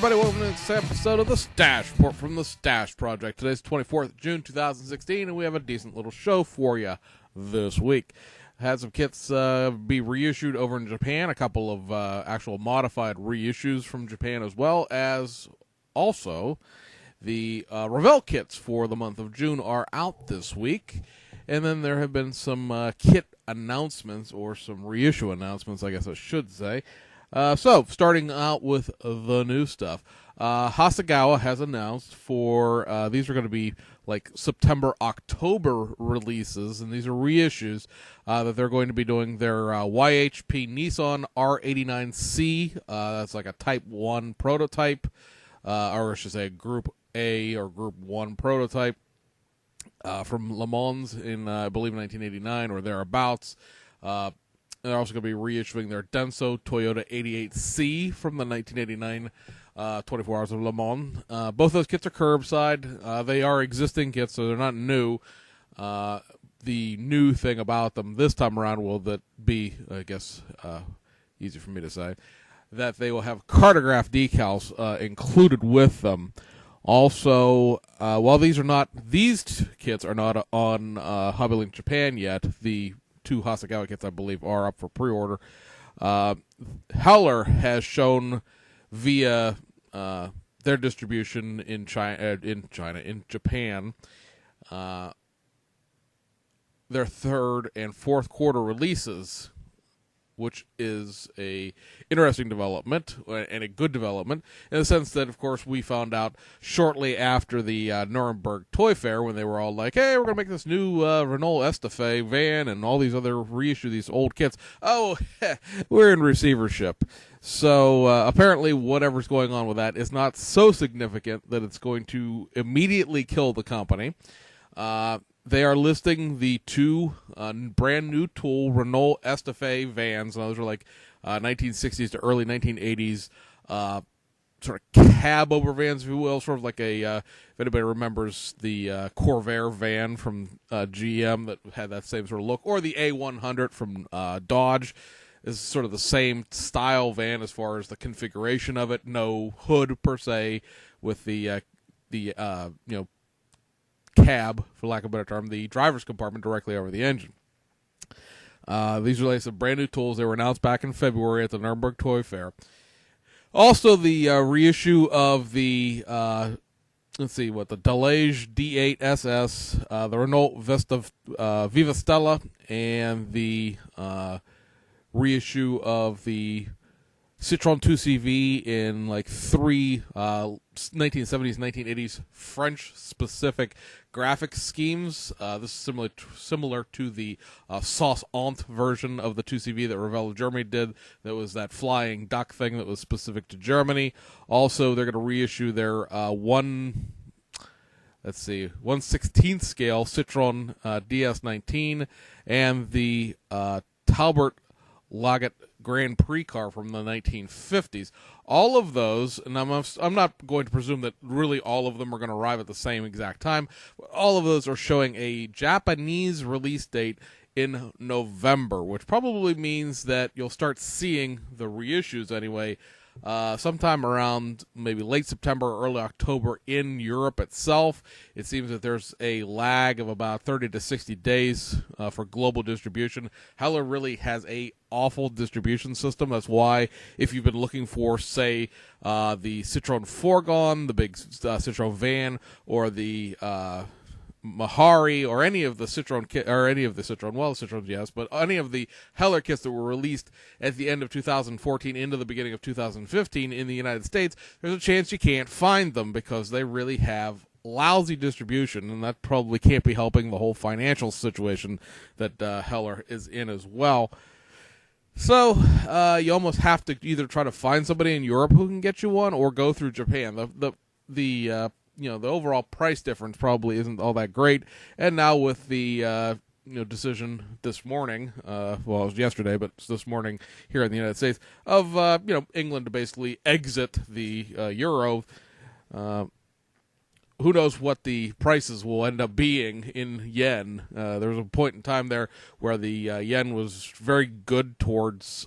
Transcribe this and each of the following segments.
everybody, welcome to this episode of the Stash Report from the Stash Project. Today's 24th June 2016, and we have a decent little show for you this week. Had some kits be reissued over in Japan, a couple of actual modified reissues from Japan, as well as also the Revell kits for the month of June are out this week. And then there have been some kit announcements, or some reissue announcements, I guess I should say. So, starting out with the new stuff. Hasegawa has announced for, these are going to be like September, October releases, and these are reissues, that they're going to be doing their YHP Nissan R89C. That's like a Type 1 prototype, or I should say Group A or Group 1 prototype, from Le Mans in, I believe, 1989 or thereabouts. They're also going to be reissuing their Denso Toyota 88C from the 1989 24 Hours of Le Mans. Both those kits are curbside. They are existing kits, so they're not new. The new thing about them this time around will that be, I guess, easy for me to say, that they will have cartograph decals included with them. Also, while these kits are not on Hobbylink Japan yet, the two Hasegawa kits, I believe, are up for pre-order. Heller has shown via their distribution in Japan, their third and fourth quarter releases, which is a interesting development and a good development in the sense that, of course, we found out shortly after the Nuremberg Toy Fair when they were all like, hey, we're going to make this new Renault Estafette van and all these other reissue these old kits. Oh, we're in receivership. So apparently whatever's going on with that is not so significant that it's going to immediately kill the company. They are listing the two brand new tool Renault Estafette vans. Those are like 1960s to early 1980s sort of cab over vans, if you will, sort of like a, if anybody remembers the Corvair van from GM that had that same sort of look, or the A100 from Dodge. Is sort of the same style van as far as the configuration of it. No hood per se, with the cab, for lack of a better term, the driver's compartment directly over the engine. These are some brand new tools. They were announced back in February at the Nuremberg Toy Fair. Also, the reissue of the the Delage D8 SS, the Renault Viva Stella, and the reissue of the Citroën 2CV in like three 1970s, 1980s French-specific graphics schemes. This is similar to the Sauce Ant version of the 2CV that Revell of Germany did. That was that flying duck thing that was specific to Germany. Also, they're going to reissue their 1/16th scale Citroën DS19 and the Talbot Lagat Grand Prix car from the 1950s. All of those, and I'm not going to presume that really all of them are going to arrive at the same exact time, but all of those are showing a Japanese release date in November, which probably means that you'll start seeing the reissues anyway sometime around maybe late September or early October in Europe itself. It seems that there's a lag of about 30 to 60 days for global distribution. Heller really has a awful distribution system. That's why if you've been looking for, say, the Citroën Fourgon, the big Citroën van, or the Mahari, or any of the Citroën kit, or any of the Citroën, well, Citroën, yes, but any of the Heller kits that were released at the end of 2014 into the beginning of 2015 in the United States, there's a chance you can't find them because they really have lousy distribution, and that probably can't be helping the whole financial situation that Heller is in as well. So you almost have to either try to find somebody in Europe who can get you one, or go through Japan. The overall price difference probably isn't all that great. And now with the decision this morning, well, it was yesterday, but it's this morning here in the United States, of England to basically exit the euro. Who knows what the prices will end up being in yen. There was a point in time there where the yen was very good towards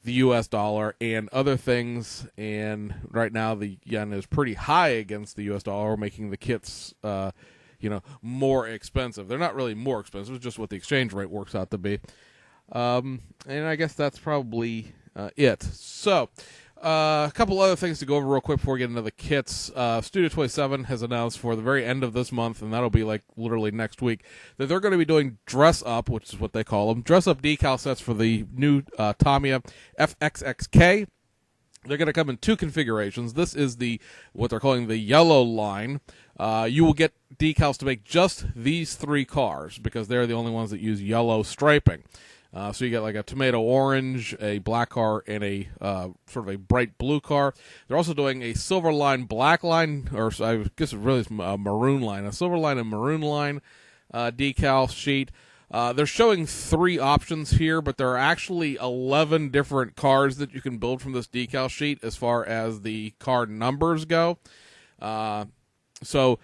the U.S. dollar and other things. And right now the yen is pretty high against the U.S. dollar, making the kits, more expensive. They're not really more expensive; it's just what the exchange rate works out to be. And I guess that's probably it. So. A couple other things to go over real quick before we get into the kits. Studio 27 has announced for the very end of this month, and that'll be like literally next week, that they're going to be doing dress up, which is what they call them, dress up decal sets for the new Tamiya FXXK. They're going to come in two configurations. This is what they're calling the yellow line. You will get decals to make just these three cars because they're the only ones that use yellow striping. So you get like a tomato orange, a black car, and a sort of a bright blue car. They're also doing a silver line, black line, or I guess it really is a maroon line, a silver line and maroon line decal sheet. They're showing three options here, but there are actually 11 different cars that you can build from this decal sheet as far as the car numbers go. So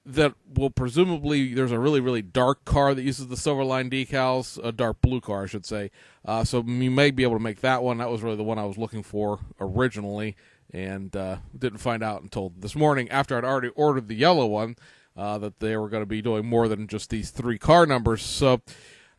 that will presumably, there's a really, really dark car that uses the silver line decals, a dark blue car, I should say. So you may be able to make that one. That was really the one I was looking for originally, and didn't find out until this morning after I'd already ordered the yellow one that they were going to be doing more than just these three car numbers. So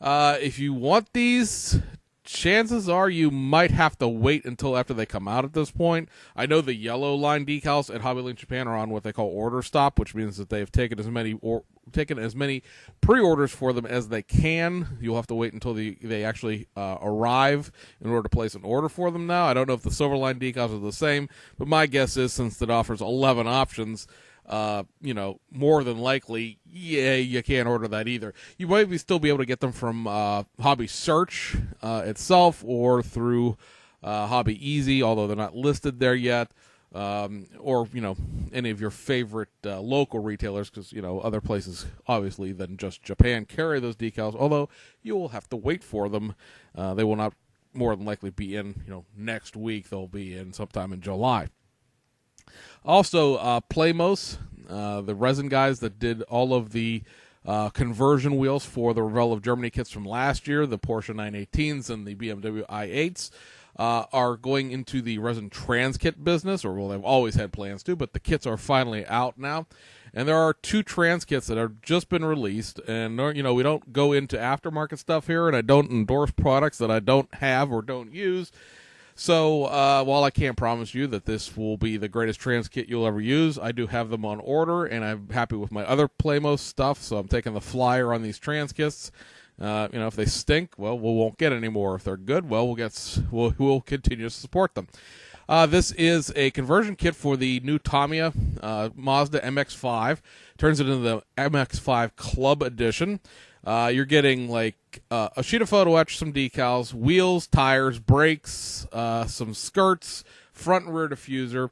if you want these, chances are you might have to wait until after they come out at this point. I know the yellow line decals at Hobby Link Japan are on what they call order stop, which means that they've taken as many pre-orders for them as they can. You'll have to wait until they actually arrive in order to place an order for them now. I don't know if the silver line decals are the same, but my guess is since it offers 11 options, more than likely, you can't order that either. You might still be able to get them from Hobby Search itself or through Hobby Easy, although they're not listed there yet, or any of your favorite local retailers, because other places obviously than just Japan carry those decals. Although you will have to wait for them. They will not more than likely be in next week. They'll be in sometime in July. Also, Playmos, the resin guys that did all of the conversion wheels for the Revell of Germany kits from last year, the Porsche 918s and the BMW i8s, are going into the resin trans kit business, or well, they've always had plans to, but the kits are finally out now. And there are two trans kits that have just been released, and we don't go into aftermarket stuff here, and I don't endorse products that I don't have or don't use. So while I can't promise you that this will be the greatest trans kit you'll ever use, I do have them on order, and I'm happy with my other Playmos stuff, so I'm taking the flyer on these trans kits. If they stink, well, we won't get any more. If they're good, well, we'll continue to support them. This is a conversion kit for the new Tamiya Mazda MX-5. Turns it into the MX-5 Club Edition. You're getting like a sheet of photo etch, some decals, wheels, tires, brakes, some skirts, front and rear diffuser,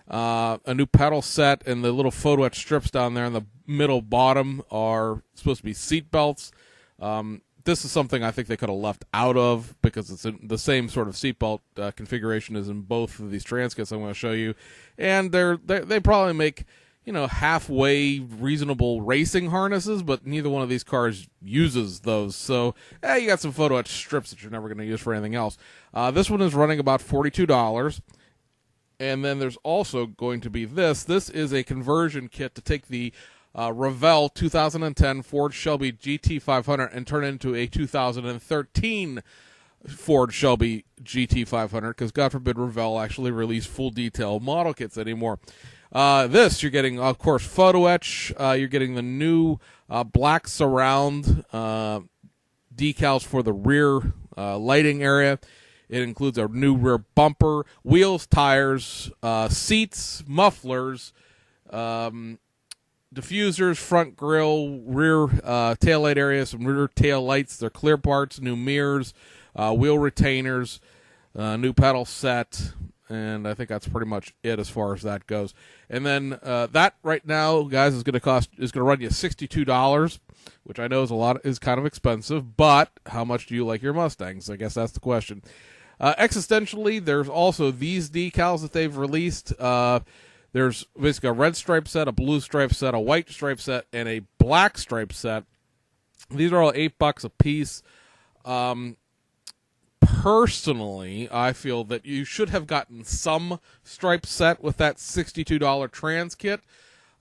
a new pedal set, and the little photo etch strips down there in the middle bottom are supposed to be seat belts. This is something I think they could have left out of because it's in the same sort of seatbelt configuration as in both of these trans kits I'm going to show you, and they probably make halfway reasonable racing harnesses, but neither one of these cars uses those. So, you got some photo etch strips that you're never going to use for anything else. This one is running about $42. And then there's also going to be this. This is a conversion kit to take the Revell 2010 Ford Shelby GT500 and turn it into a 2013 Ford Shelby GT500, because God forbid Revell actually release full detail model kits anymore. You're getting, of course, photo etch. You're getting the new black surround decals for the rear lighting area. It includes a new rear bumper, wheels, tires, seats, mufflers, diffusers, front grille, rear taillight area, some rear tail lights. They're clear parts, new mirrors, wheel retainers, new pedal set. And I think that's pretty much it as far as that goes. And then that right now, guys, is going to run you $62, which I know is kind of expensive. But how much do you like your Mustangs? I guess that's the question. Existentially, there's also these decals that they've released. There's basically a red stripe set, a blue stripe set, a white stripe set, and a black stripe set. These are all $8 a piece. personally, I feel that you should have gotten some stripe set with that $62 trans kit.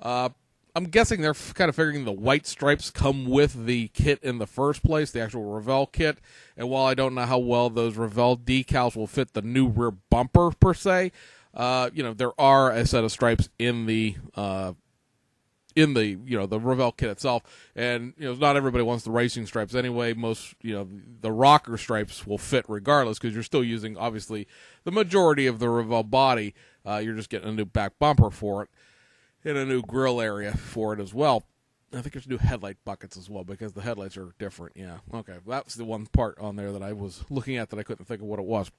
I'm guessing they're kind of figuring the white stripes come with the kit in the first place, the actual Revell kit. And while I don't know how well those Revell decals will fit the new rear bumper per se, there are a set of stripes in the the Revell kit itself. And not everybody wants the racing stripes anyway. Most the rocker stripes will fit regardless, because you're still using obviously the majority of the Revell body. You're just getting a new back bumper for it, and a new grill area for it as well. I think there's new headlight buckets as well, because the headlights are different. Yeah, okay. That was the one part on there that I was looking at that I couldn't think of what it was.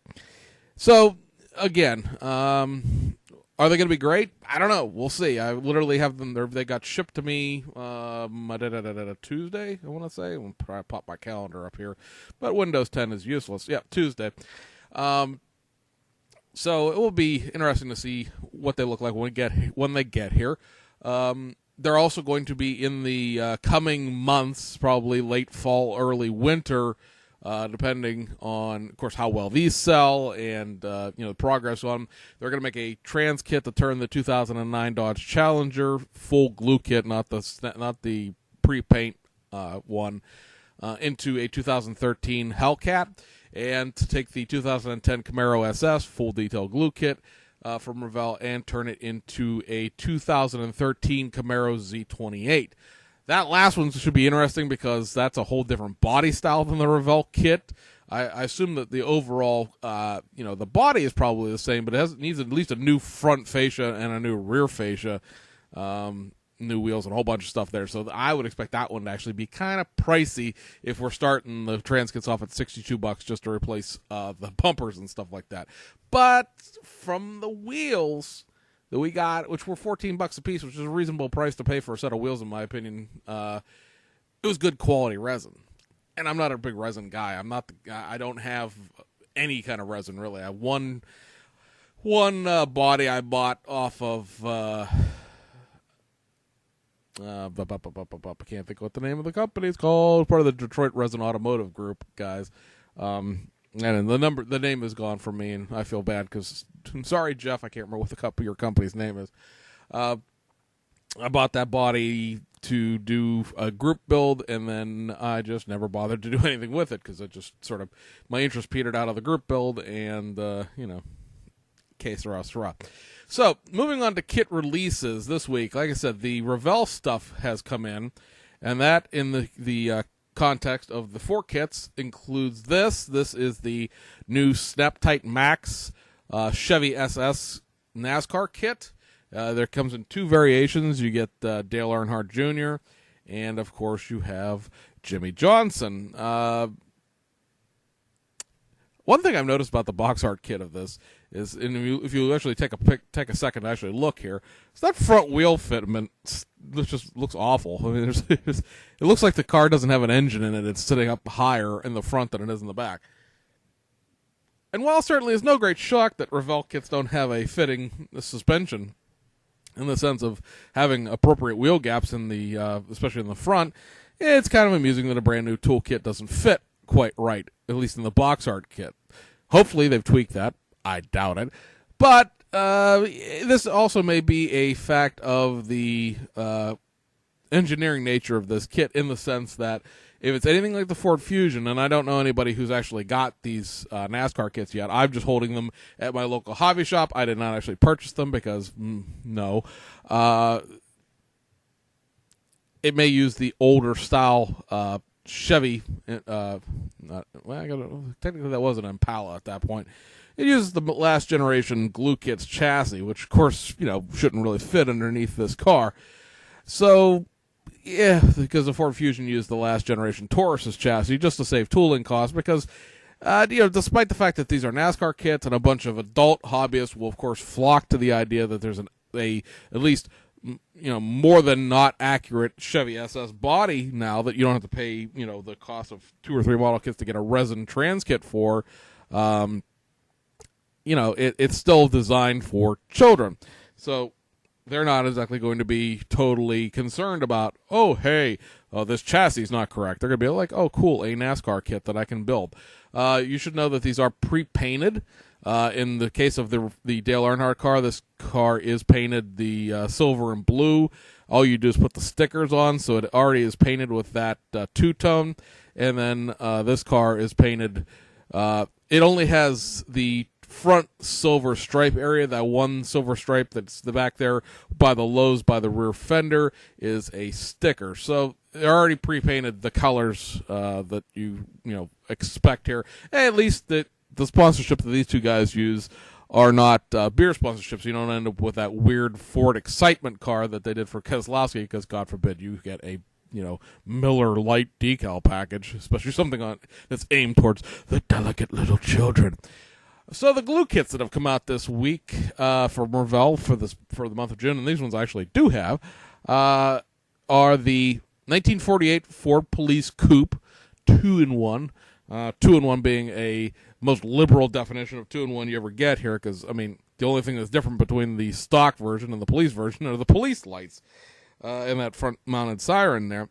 So, again, are they going to be great? I don't know. We'll see. I literally have them. They got shipped to me Tuesday, I want to say. I'll probably pop my calendar up here. But Windows 10 is useless. Yeah, Tuesday. So it will be interesting to see what they look like when they get here. They're also going to be in the coming months, probably late fall, early winter, depending on, of course, how well these sell and the progress on them. They're going to make a trans kit to turn the 2009 Dodge Challenger full glue kit, not the pre-paint one, into a 2013 Hellcat. And to take the 2010 Camaro SS full detail glue kit from Revell and turn it into a 2013 Camaro Z28. That last one should be interesting because that's a whole different body style than the Revell kit. I assume that the overall, the body is probably the same, but it needs at least a new front fascia and a new rear fascia. New wheels and a whole bunch of stuff there. So I would expect that one to actually be kind of pricey if we're starting the trans kits off at $62 just to replace the bumpers and stuff like that. But from the wheels that we got, which were $14 a piece, which is a reasonable price to pay for a set of wheels in my opinion, it was good quality resin. And I'm not a big resin guy. I don't have any kind of resin really. I have one body I bought off of I can't think what the name of the company is called. Part of the Detroit Resin Automotive Group, guys. And the name is gone from me, and I feel bad because I'm sorry, Jeff. I can't remember what your company's name is. I bought that body to do a group build, and then I just never bothered to do anything with it because it just sort of my interest petered out of the group build, and que sera. So, moving on to kit releases this week. Like I said, the Revell stuff has come in, and that in the context of the 4 kits includes this. This is the new Snap-Tight Max Chevy SS NASCAR kit. There comes in 2 variations. You get Dale Earnhardt Jr., and, of course, you have Jimmy Johnson. One thing I've noticed about the box art kit of this is, if you actually take a second to actually look here, it's that front wheel fitment just looks awful. I mean, it looks like the car doesn't have an engine in it. It's sitting up higher in the front than it is in the back. And while certainly it's no great shock that Revell kits don't have a fitting suspension, in the sense of having appropriate wheel gaps in the, especially in the front, it's kind of amusing that a brand new tool kit doesn't fit quite right, at least in the box art kit. Hopefully they've tweaked that. I doubt it. But this also may be a fact of the engineering nature of this kit, in the sense that if it's anything like the Ford Fusion, and I don't know anybody who's actually got these NASCAR kits yet. I'm just holding them at my local hobby shop. I did not actually purchase them because, no. It may use the older style Chevy, technically that was an Impala at that point. It uses the last generation glue kits chassis, which of course, shouldn't really fit underneath this car. So, yeah, because the Ford Fusion used the last generation Taurus's chassis just to save tooling costs, because, despite the fact that these are NASCAR kits and a bunch of adult hobbyists will of course flock to the idea that there's at least more than not accurate Chevy SS body now that you don't have to pay, the cost of 2 or 3 model kits to get a resin trans kit for, it's still designed for children. So they're not exactly going to be totally concerned about, oh, hey, oh, this chassis is not correct. They're going to be like, oh, cool, a NASCAR kit that I can build. You should know that these are pre-painted. In the case of the Dale Earnhardt car, this car is painted the silver and blue. All you do is put the stickers on, so it already is painted with that two-tone. And then this car is painted. It only has the front silver stripe area. That one silver stripe that's the back there by the lows by the rear fender is a sticker. So they're already pre-painted the colors that you expect here. And at least the sponsorship that these two guys use are not beer sponsorships. You don't end up with that weird Ford Excitement car that they did for Keselowski, because God forbid you get a Miller Lite decal package, especially something that's aimed towards the delicate little children. So the glue kits that have come out this week from Revell for the month of June, and these ones I actually do have, are the 1948 Ford Police Coupe 2-in-1. 2-in-1 being a most liberal definition of 2-in-1 you ever get here, because, I mean, the only thing that's different between the stock version and the police version are the police lights and that front-mounted siren there.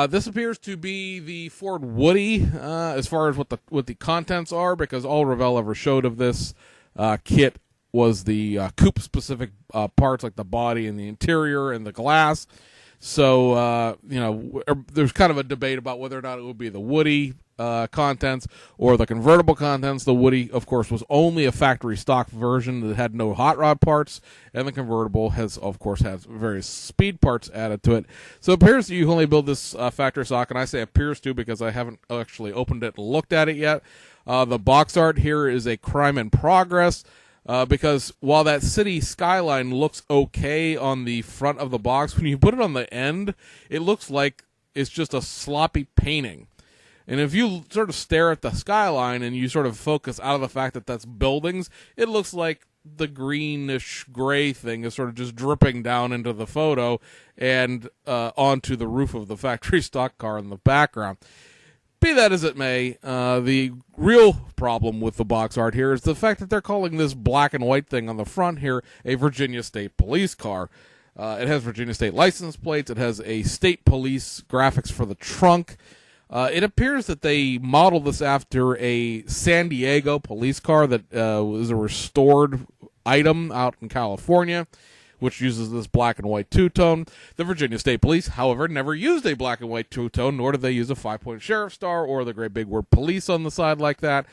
This appears to be the Ford Woody as far as what the contents are, because all Revell ever showed of this kit was the coupe-specific parts, like the body and the interior and the glass. So, there's kind of a debate about whether or not it would be the Woody contents or the convertible contents. The Woody, of course, was only a factory stock version that had no hot rod parts, and the convertible has various speed parts added to it. So it appears that you only build this factory stock, and I say appears to because I haven't actually opened it and looked at it yet. The box art here is a crime in progress. Because while that city skyline looks okay on the front of the box, when you put it on the end, it looks like it's just a sloppy painting. And if you sort of stare at the skyline and you sort of focus out of the fact that that's buildings, it looks like the greenish gray thing is sort of just dripping down into the photo and onto the roof of the factory stock car in the background. Be that as it may, the real problem with the box art here is the fact that they're calling this black and white thing on the front here a Virginia State Police car. It has Virginia State license plates. It has a state police graphics for the trunk. It appears that they modeled this after a San Diego police car that was a restored item out in California, which uses this black and white two-tone. The Virginia State Police, however, never used a black and white two-tone, nor did they use a 5-point sheriff star or the great big word police on the side like that.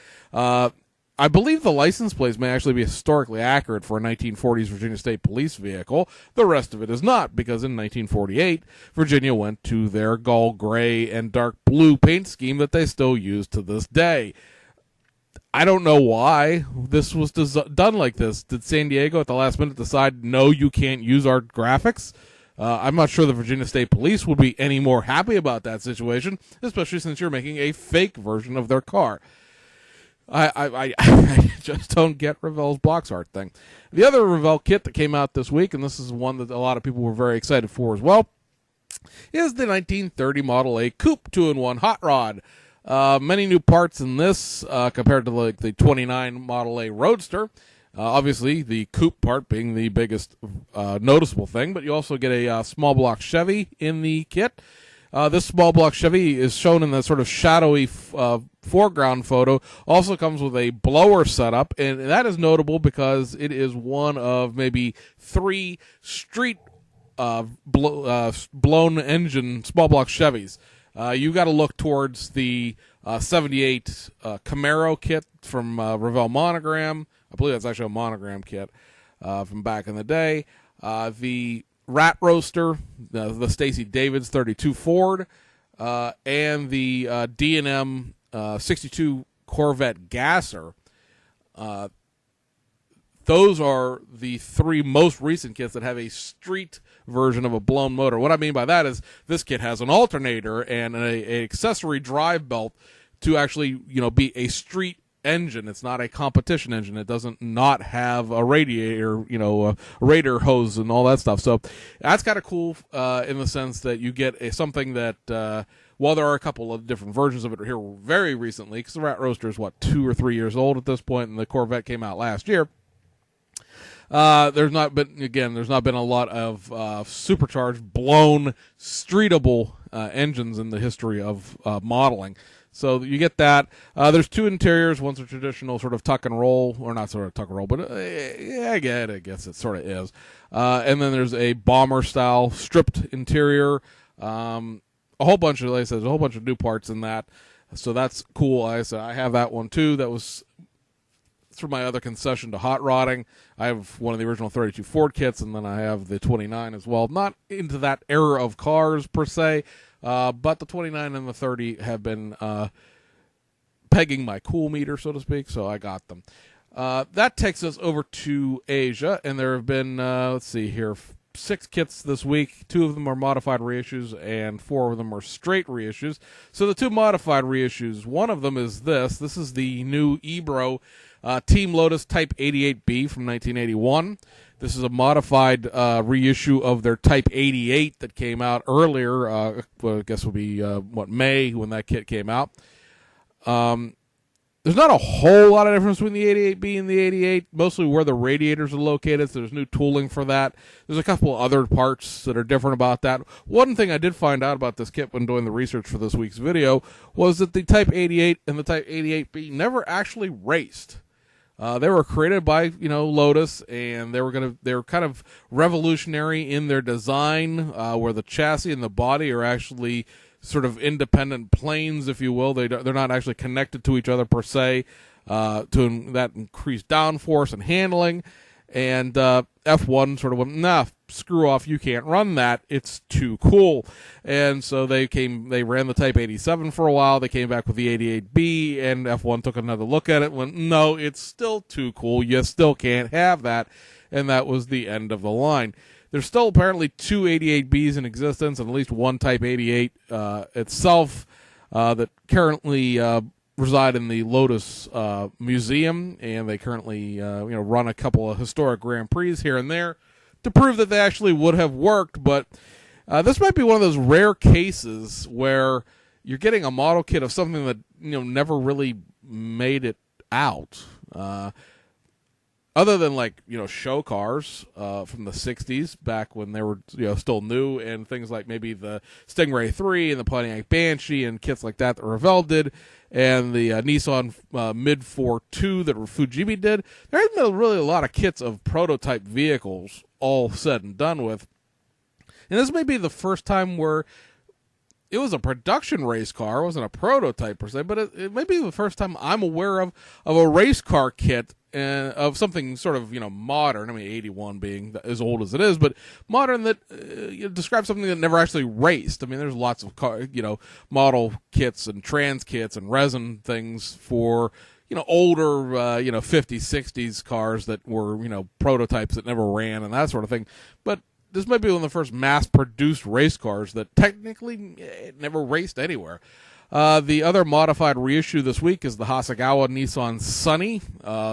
I believe the license plates may actually be historically accurate for a 1940s Virginia State Police vehicle. The rest of it is not, because in 1948, Virginia went to their gall gray and dark blue paint scheme that they still use to this day. I don't know why this was done like this. Did San Diego at the last minute decide, no, you can't use our graphics? I'm not sure the Virginia State Police would be any more happy about that situation, especially since you're making a fake version of their car. I just don't get Revell's box art thing. The other Revell kit that came out this week, and this is one that a lot of people were very excited for as well, is the 1930 Model A Coupe 2-in-1 hot rod. Many new parts in this compared to the 29 Model A Roadster. Obviously, the coupe part being the biggest noticeable thing, but you also get a small block Chevy in the kit. This small block Chevy is shown in the sort of shadowy foreground photo. Also comes with a blower setup, and that is notable because it is one of maybe 3 street blown engine small block Chevys. You got to look towards the 78 Camaro kit from Revell Monogram. I believe that's actually a Monogram kit from back in the day. The Rat Roaster, the Stacey David's 32 Ford, and the D&M 62 Corvette Gasser. Those are the 3 most recent kits that have a street version of a blown motor. What I mean by that is this kit has an alternator and an accessory drive belt to actually, be a street engine. It's not a competition engine. It doesn't not have a radiator, a radiator hose and all that stuff. So that's kind of cool in the sense that you get something that, while there are a couple of different versions of it here very recently, because the Rat Roaster is, 2 or 3 years old at this point, and the Corvette came out last year. There's not been a lot of supercharged, blown, streetable engines in the history of modeling. So you get that. There's two interiors. One's a traditional sort of tuck and roll, or not sort of tuck and roll, but I guess it sort of is. And then there's a bomber style stripped interior. A whole bunch of, like I said, there's a whole bunch of new parts in that. So that's cool. Like I said, I have that one too. That was through my other concession to hot rodding. I have one of the original 32 Ford kits, and then I have the 29 as well. Not into that era of cars per se, but the 29 and the 30 have been pegging my cool meter, so to speak, so I got them. That takes us over to Asia, and there have been, let's see here, 6 kits this week. 2 of them are modified reissues, and 4 of them are straight reissues. So the 2 modified reissues, one of them is this. This is the new Ebro Team Lotus Type 88B from 1981. This is a modified reissue of their Type 88 that came out earlier. Well, I guess it will be, May when that kit came out. There's not a whole lot of difference between the 88B and the 88, mostly where the radiators are located, so there's new tooling for that. There's a couple of other parts that are different about that. One thing I did find out about this kit when doing the research for this week's video was that the Type 88 and the Type 88B never actually raced. They were created by, Lotus, and they were kind of revolutionary in their design, where the chassis and the body are actually sort of independent planes, if you will. They're not actually connected to each other per se, to that increased downforce and handling. And F1 sort of went, nah, screw off, you can't run that, it's too cool. And so they ran the Type 87 for a while, they came back with the 88B, and F1 took another look at it and went, no, it's still too cool, you still can't have that. And that was the end of the line. There's still apparently 2 88Bs in existence, and at least one Type 88 itself that currently reside in the Lotus Museum, and they currently run a couple of historic Grand Prix here and there to prove that they actually would have worked. But this might be one of those rare cases where you're getting a model kit of something that never really made it out. Other than show cars from the 60s, back when they were still new, and things like maybe the Stingray 3 and the Pontiac Banshee and kits like that Revell did, and the Nissan Mid 4.2 that Fujimi did, there hasn't been really a lot of kits of prototype vehicles all said and done with. And this may be the first time where it was a production race car, it wasn't a prototype per se, but it may be the first time I'm aware of a race car kit of something sort of modern. I mean, 81 being as old as it is, but modern that describes something that never actually raced. I mean, there's lots of model kits and trans kits and resin things for older 50s, 60s cars that were prototypes that never ran and that sort of thing. But this might be one of the first mass-produced race cars that technically never raced anywhere. The other modified reissue this week is the Hasegawa Nissan Sunny.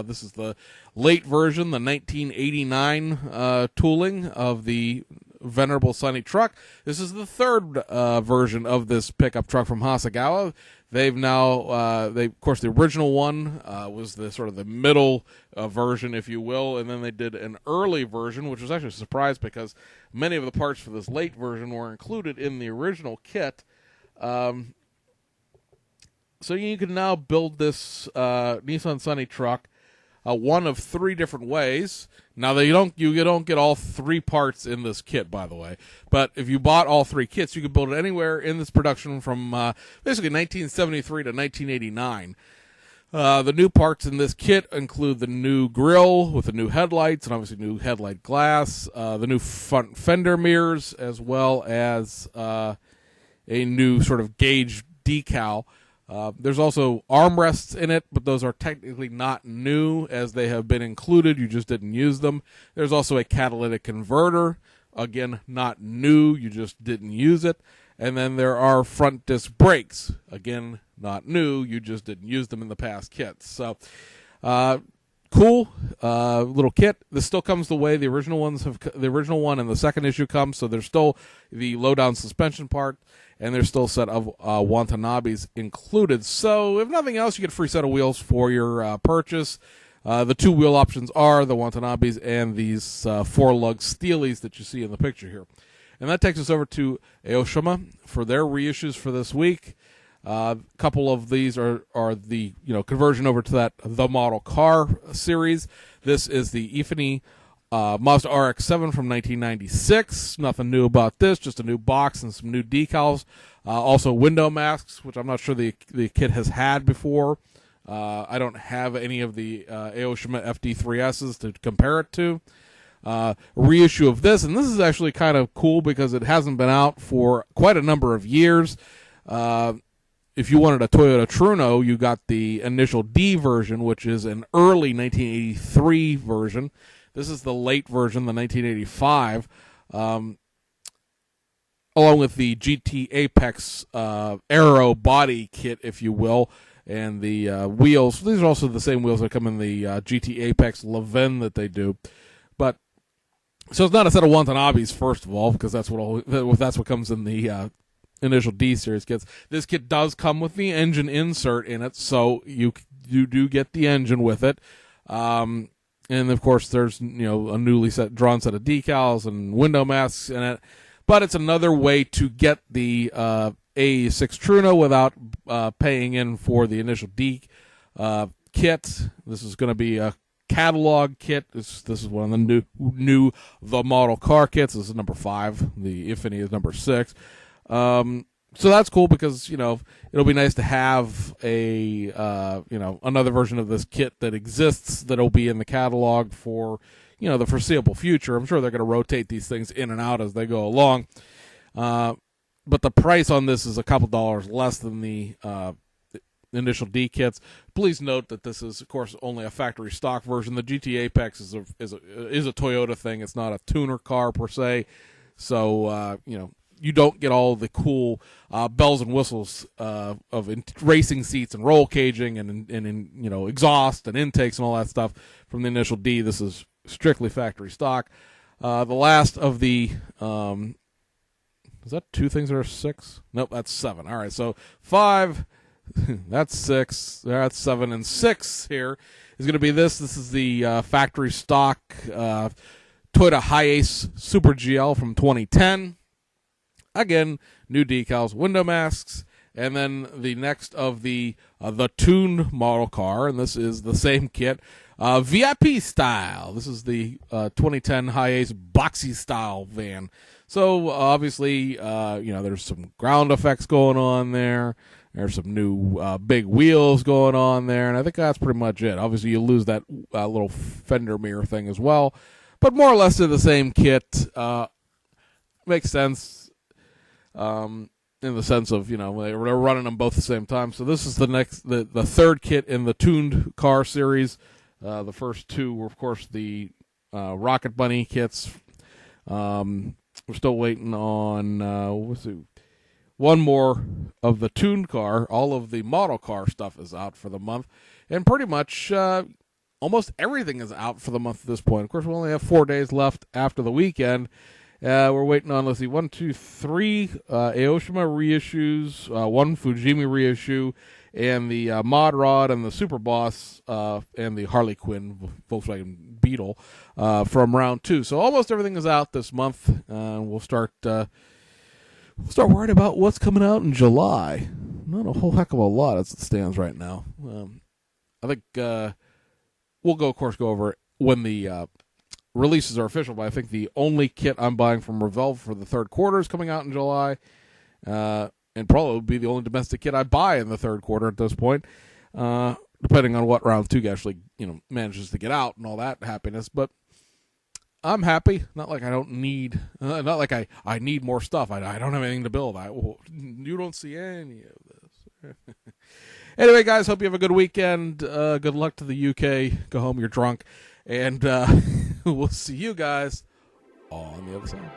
This is the late version, the 1989 tooling of the venerable Sunny truck. This is the third version of this pickup truck from Hasegawa. They've now, of course, the original one was the sort of the middle version, if you will, and then they did an early version, which was actually a surprise because many of the parts for this late version were included in the original kit. So you can now build this Nissan Sunny truck one of 3 different ways. Now, you don't get all 3 parts in this kit, by the way. But if you bought all 3 kits, you could build it anywhere in this production from basically 1973 to 1989. The new parts in this kit include the new grille with the new headlights and obviously new headlight glass, the new front fender mirrors, as well as a new sort of gauge decal. There's also armrests in it, but those are technically not new as they have been included. You just didn't use them. There's also a catalytic converter. Again, not new. You just didn't use it. And then there are front disc brakes. Again, not new. You just didn't use them in the past kits. So, cool little kit. This still comes the way the original one and the second issue comes. So there's still the low down suspension part, and there's still a set of Watanabes included. So if nothing else, you get a free set of wheels for your purchase. The two wheel options are the Watanabes and these four-lug Steelies that you see in the picture here. And that takes us over to Shima for their reissues for this week. A couple of these are the conversion over to that the model car series. This is the Ifani Mazda RX-7 from 1996. Nothing new about this, just a new box and some new decals. Also window masks, which I'm not sure the kit has had before. I don't have any of the Aoshima FD3Ss to compare it to. Reissue of this, and this is actually kind of cool because it hasn't been out for quite a number of years. If you wanted a Toyota Truno, you got the initial D version, which is an early 1983 version. This is the late version, the 1985, along with the GT Apex Aero body kit, if you will, and the wheels. These are also the same wheels that come in the GT Apex Levin that they do. But so it's not a set of Watanabes, first of all, because that's what comes in the initial D series kits. This kit does come with the engine insert in it, so you do get the engine with it. And of course, there's a newly drawn set of decals and window masks in it. But it's another way to get the A6 Truno without paying in for the initial D kit. This is going to be a catalog kit. This is one of the new the model car kits. This is number 5. The Ifani is number 6. So that's cool because it'll be nice to have a another version of this kit that exists that'll be in the catalog for the foreseeable future. I'm sure they're going to rotate these things in and out as they go along. But the price on this is a couple dollars less than the initial D kits. Please note that this is, of course, only a factory stock version. The GT Apex is a Toyota thing. It's not a tuner car per se. So you don't get all the cool bells and whistles of racing seats and roll caging and exhaust and intakes and all that stuff from the initial D. This is strictly factory stock. The last of the is that 2 things that are 6? Nope, that's 7. All right, so 5, that's 6, that's 7, and 6 here is going to be this. This is the factory stock Toyota Hiace Super GL from 2010. Again, new decals, window masks, and then the next of the tuned model car, and this is the same kit, VIP style. This is the 2010 Hiace boxy style van. So obviously, there's some ground effects going on there. There's some new big wheels going on there, and I think that's pretty much it. Obviously, you lose that little fender mirror thing as well, but more or less they're the same kit. Makes sense. In the sense of, they're running them both at the same time. So this is the third kit in the tuned car series. The first 2 were, of course, the Rocket Bunny kits. We're still waiting on one more of the tuned car. All of the model car stuff is out for the month. And pretty much almost everything is out for the month at this point. Of course, we only have 4 days left after the weekend. We're waiting on, 3 Aoshima reissues, 1 Fujimi reissue, and the Mod Rod and the Super Boss and the Harley Quinn Volkswagen Beetle from round 2. So almost everything is out this month. We'll start worrying about what's coming out in July. Not a whole heck of a lot as it stands right now. I think we'll go over when the releases are official, but I think the only kit I'm buying from Revell for the third quarter is coming out in July, and probably will be the only domestic kit I buy in the third quarter at this point, depending on what round 2 actually manages to get out and all that happiness. But I'm happy. Not like I don't need, not like I need more stuff. I don't have anything to build. You don't see any of this. Anyway, guys, hope you have a good weekend. Good luck to the UK. Go home, you're drunk. And we'll see you guys on the other side.